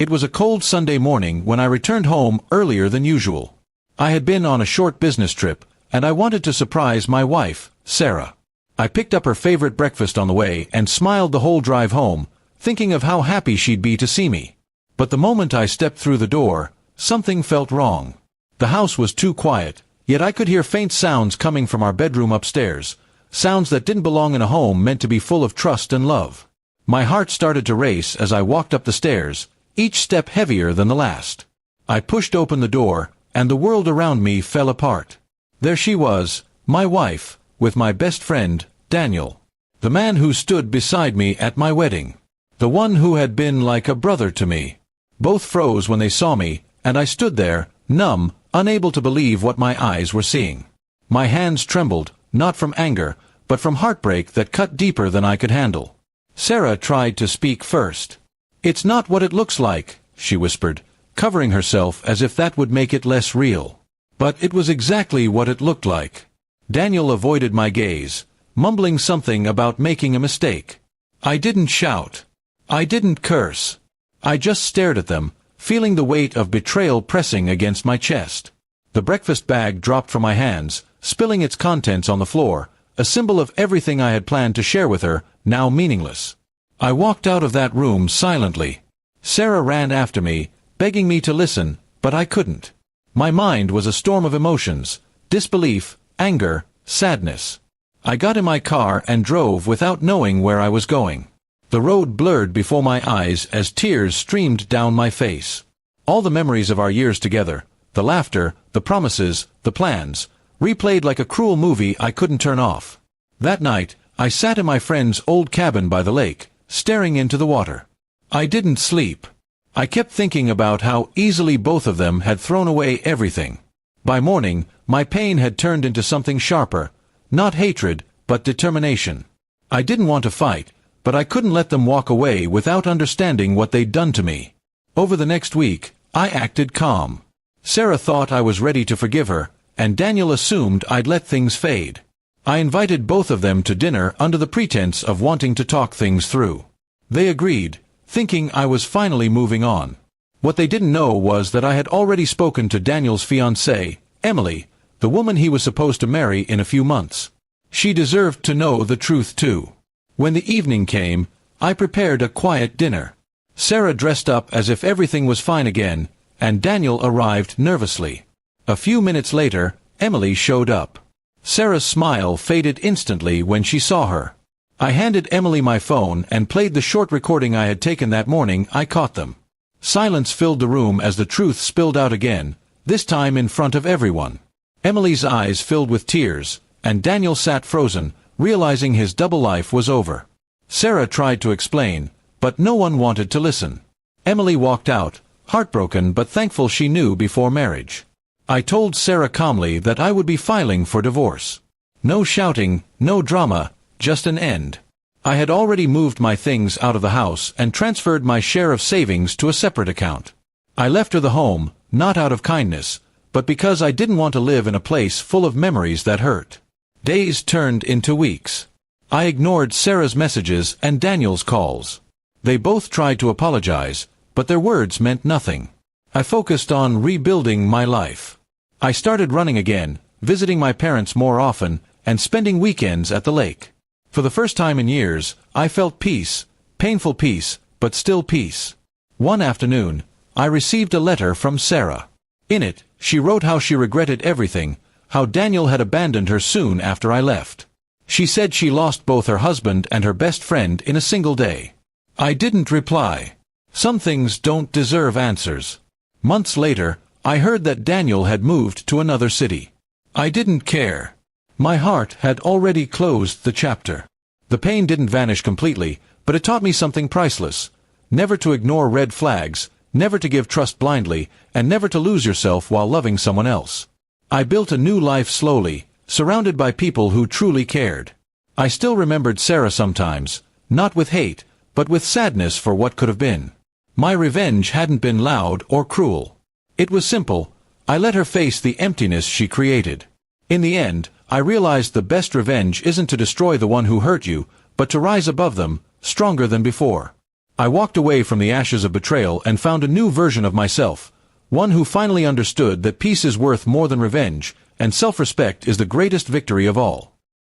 It was a cold Sunday morning when I returned home earlier than usual. I had been on a short business trip, and I wanted to surprise my wife, Sarah. I picked up her favorite breakfast on the way and smiled the whole drive home, thinking of how happy she'd be to see me. But the moment I stepped through the door, something felt wrong. The house was too quiet, yet I could hear faint sounds coming from our bedroom upstairs, sounds that didn't belong in a home meant to be full of trust and love. My heart started to race as I walked up the stairs, each step heavier than the last. I pushed open the door, and the world around me fell apart. There she was, my wife, with my best friend, Daniel. The man who stood beside me at my wedding. The one who had been like a brother to me. Both froze when they saw me, and I stood there, numb, unable to believe what my eyes were seeing. My hands trembled, not from anger, but from heartbreak that cut deeper than I could handle. Sarah tried to speak first. "It's not what it looks like," she whispered, covering herself as if that would make it less real. But it was exactly what it looked like. Daniel avoided my gaze, mumbling something about making a mistake. I didn't shout. I didn't curse. I just stared at them, feeling the weight of betrayal pressing against my chest. The breakfast bag dropped from my hands, spilling its contents on the floor, a symbol of everything I had planned to share with her, now meaningless. I walked out of that room silently. Sarah ran after me, begging me to listen, but I couldn't. My mind was a storm of emotions, disbelief, anger, sadness. I got in my car and drove without knowing where I was going. The road blurred before my eyes as tears streamed down my face. All the memories of our years together, the laughter, the promises, the plans, replayed like a cruel movie I couldn't turn off. That night, I sat in my friend's old cabin by the lake, staring into the water. I didn't sleep. I kept thinking about how easily both of them had thrown away everything. By morning, my pain had turned into something sharper, not hatred, but determination. I didn't want to fight, but I couldn't let them walk away without understanding what they'd done to me. Over the next week, I acted calm. Sarah thought I was ready to forgive her, and Daniel assumed I'd let things fade. I invited both of them to dinner under the pretense of wanting to talk things through. They agreed, thinking I was finally moving on. What they didn't know was that I had already spoken to Daniel's fiancée, Emily, the woman he was supposed to marry in a few months. She deserved to know the truth too. When the evening came, I prepared a quiet dinner. Sarah dressed up as if everything was fine again, and Daniel arrived nervously. A few minutes later, Emily showed up. Sarah's smile faded instantly when she saw her. I handed Emily my phone and played the short recording I had taken that morning. I caught them. Silence filled the room as the truth spilled out again, this time in front of everyone. Emily's eyes filled with tears, and Daniel sat frozen, realizing his double life was over. Sarah tried to explain, but no one wanted to listen. Emily walked out, heartbroken but thankful she knew before marriage. I told Sarah calmly that I would be filing for divorce. No shouting, no drama, just an end. I had already moved my things out of the house and transferred my share of savings to a separate account. I left her the home, not out of kindness, but because I didn't want to live in a place full of memories that hurt. Days turned into weeks. I ignored Sarah's messages and Daniel's calls. They both tried to apologize, but their words meant nothing. I focused on rebuilding my life. I started running again, visiting my parents more often, and spending weekends at the lake. For the first time in years, I felt peace, painful peace, but still peace. One afternoon, I received a letter from Sarah. In it, she wrote how she regretted everything, how Daniel had abandoned her soon after I left. She said she lost both her husband and her best friend in a single day. I didn't reply. Some things don't deserve answers. Months later, I heard that Daniel had moved to another city. I didn't care. My heart had already closed the chapter. The pain didn't vanish completely, but it taught me something priceless. Never to ignore red flags, never to give trust blindly, and never to lose yourself while loving someone else. I built a new life slowly, surrounded by people who truly cared. I still remembered Sarah sometimes, not with hate, but with sadness for what could have been. My revenge hadn't been loud or cruel. It was simple. I let her face the emptiness she created. In the end, I realized the best revenge isn't to destroy the one who hurt you, but to rise above them, stronger than before. I walked away from the ashes of betrayal and found a new version of myself, one who finally understood that peace is worth more than revenge, and self-respect is the greatest victory of all.